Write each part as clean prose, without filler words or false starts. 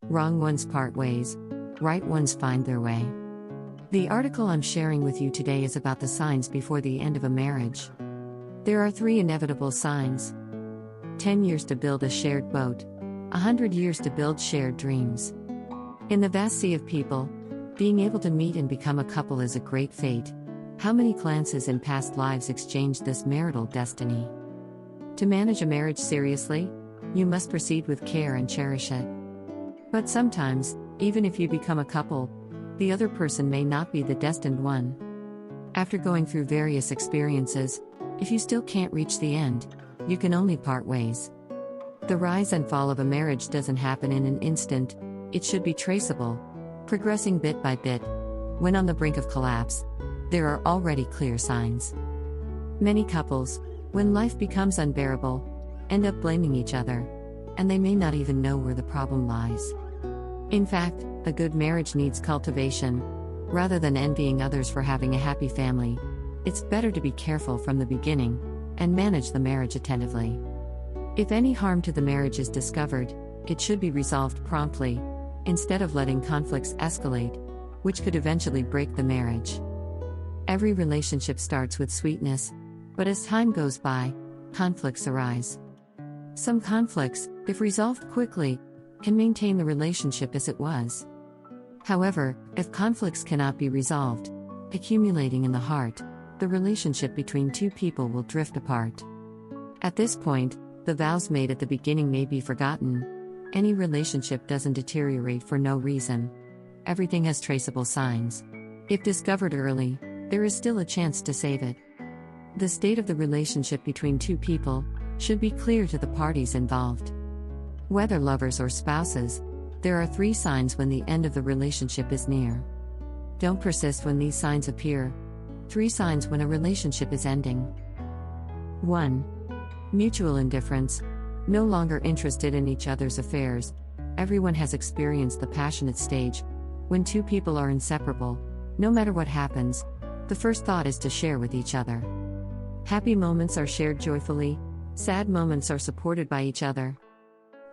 Wrong ones part ways, right ones find their way. The article I'm sharing with you today is about the signs before the end of a marriage. There are 3 inevitable signs. 10 years to build a shared boat, 100 years to build shared dreams. In the vast sea of people, being able to meet and become a couple is a great fate. How many glances in past lives exchanged this marital destiny? To manage a marriage seriously, you must proceed with care and cherish it. But sometimes, even if you become a couple, the other person may not be the destined one. After going through various experiences, if you still can't reach the end, you can only part ways. The rise and fall of a marriage doesn't happen in an instant, it should be traceable, progressing bit by bit. When on the brink of collapse, there are already clear signs. Many couples, when life becomes unbearable, end up blaming each other, and they may not even know where the problem lies. In fact, a good marriage needs cultivation. Rather than envying others for having a happy family, it's better to be careful from the beginning and manage the marriage attentively. If any harm to the marriage is discovered, it should be resolved promptly, instead of letting conflicts escalate, which could eventually break the marriage. Every relationship starts with sweetness, but as time goes by, conflicts arise. Some conflicts, if resolved quickly, can maintain the relationship as it was. However, if conflicts cannot be resolved, accumulating in the heart, the relationship between 2 people will drift apart. At this point, the vows made at the beginning may be forgotten. Any relationship doesn't deteriorate for no reason. Everything has traceable signs. If discovered early, there is still a chance to save it. The state of the relationship between 2 people should be clear to the parties involved. Whether lovers or spouses, there are 3 signs when the end of the relationship is near. Don't persist when these signs appear. 3 signs when a relationship is ending. 1. Mutual indifference. No longer interested in each other's affairs. Everyone has experienced the passionate stage. When 2 people are inseparable, no matter what happens, the first thought is to share with each other. Happy moments are shared joyfully, sad moments are supported by each other.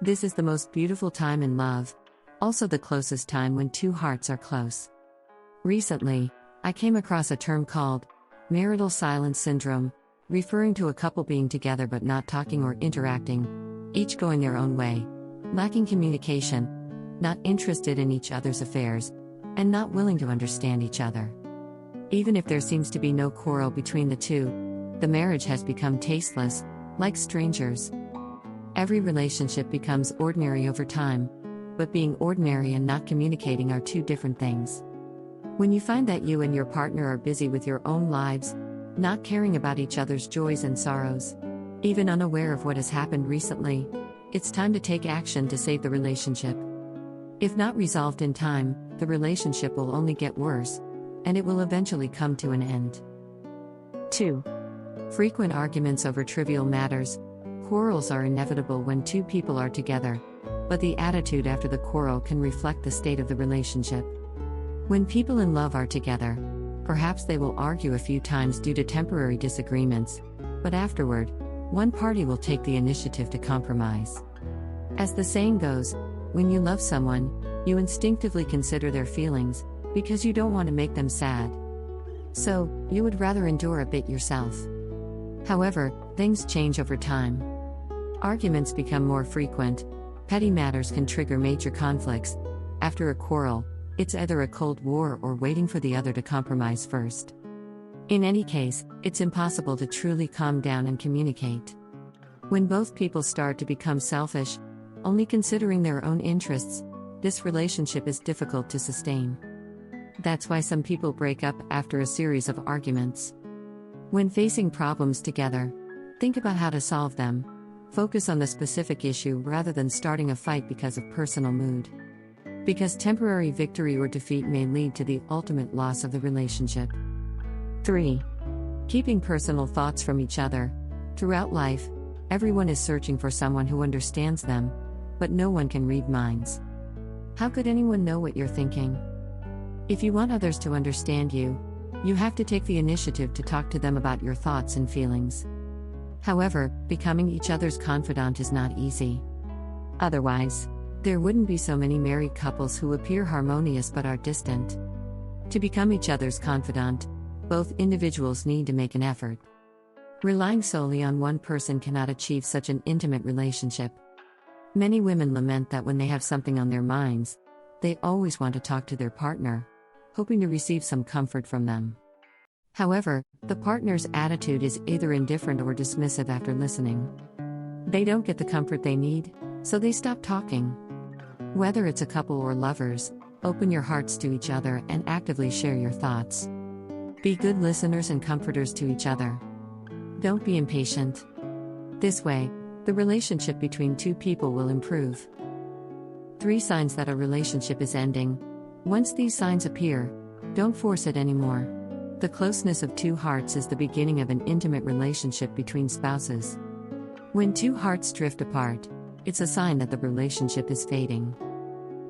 This is the most beautiful time in love, also the closest time when 2 hearts are close. Recently, I came across a term called marital silence syndrome, referring to a couple being together but not talking or interacting, each going their own way, lacking communication, not interested in each other's affairs, and not willing to understand each other. Even if there seems to be no quarrel between the 2, the marriage has become tasteless, like strangers. Every relationship becomes ordinary over time, but being ordinary and not communicating are 2 different things. When you find that you and your partner are busy with your own lives, not caring about each other's joys and sorrows, even unaware of what has happened recently, it's time to take action to save the relationship. If not resolved in time, the relationship will only get worse, and it will eventually come to an end. 2. Frequent arguments over trivial matters. Quarrels are inevitable when 2 people are together, but the attitude after the quarrel can reflect the state of the relationship. When people in love are together, perhaps they will argue a few times due to temporary disagreements, but afterward, one party will take the initiative to compromise. As the saying goes, when you love someone, you instinctively consider their feelings, because you don't want to make them sad. So, you would rather endure a bit yourself. However, things change over time. Arguments become more frequent. Petty matters can trigger major conflicts. After a quarrel, it's either a cold war or waiting for the other to compromise first. In any case, it's impossible to truly calm down and communicate. When both people start to become selfish, only considering their own interests, this relationship is difficult to sustain. That's why some people break up after a series of arguments. When facing problems together, think about how to solve them. Focus on the specific issue rather than starting a fight because of personal mood. Because temporary victory or defeat may lead to the ultimate loss of the relationship. 3. Keeping personal thoughts from each other. Throughout life, everyone is searching for someone who understands them, but no one can read minds. How could anyone know what you're thinking? If you want others to understand you, you have to take the initiative to talk to them about your thoughts and feelings. However, becoming each other's confidant is not easy. Otherwise, There wouldn't be so many married couples who appear harmonious but are distant. To become each other's confidant, both individuals need to make an effort. Relying solely on one person cannot achieve such an intimate relationship. Many women lament that when they have something on their minds, they always want to talk to their partner, hoping to receive some comfort from them. However, the partner's attitude is either indifferent or dismissive after listening. They don't get the comfort they need, so they stop talking. Whether it's a couple or lovers, open your hearts to each other and actively share your thoughts. Be good listeners and comforters to each other. Don't be impatient. This way, the relationship between two people will improve. 3 signs that a relationship is ending. Once these signs appear, don't force it anymore. The closeness of 2 hearts is the beginning of an intimate relationship between spouses. When 2 hearts drift apart, it's a sign that the relationship is fading.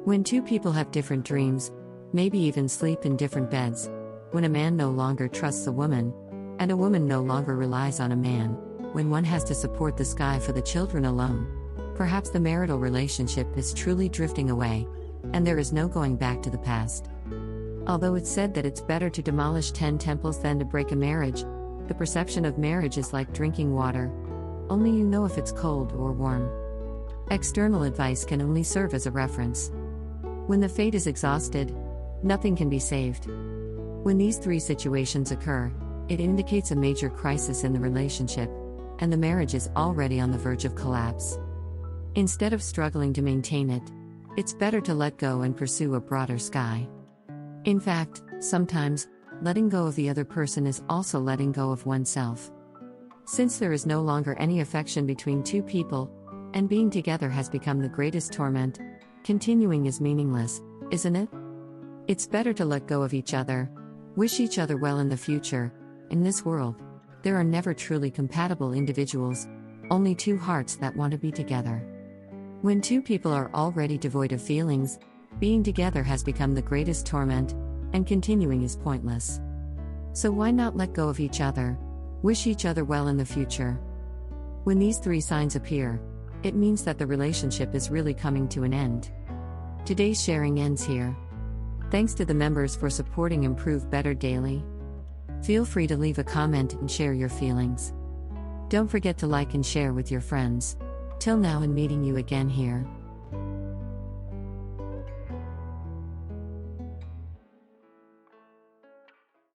When 2 people have different dreams, maybe even sleep in different beds, when a man no longer trusts a woman, and a woman no longer relies on a man, when one has to support the sky for the children alone, perhaps the marital relationship is truly drifting away, and there is no going back to the past. Although it's said that it's better to demolish 10 temples than to break a marriage, the perception of marriage is like drinking water. Only you know if it's cold or warm. External advice can only serve as a reference. When the fate is exhausted, nothing can be saved. When these 3 situations occur, it indicates a major crisis in the relationship, and the marriage is already on the verge of collapse. Instead of struggling to maintain it, it's better to let go and pursue a broader sky. In fact, sometimes, letting go of the other person is also letting go of oneself. Since there is no longer any affection between 2 people, and being together has become the greatest torment, continuing is meaningless, isn't it? It's better to let go of each other, wish each other well in the future. In this world, there are never truly compatible individuals, only 2 hearts that want to be together. When 2 people are already devoid of feelings, being together has become the greatest torment, and continuing is pointless. So why not let go of each other, wish each other well in the future? When these 3 signs appear, it means that the relationship is really coming to an end. Today's sharing ends here. Thanks to the members for supporting Improve Better Daily. Feel free to leave a comment and share your feelings. Don't forget to like and share with your friends. Till now and meeting you again here.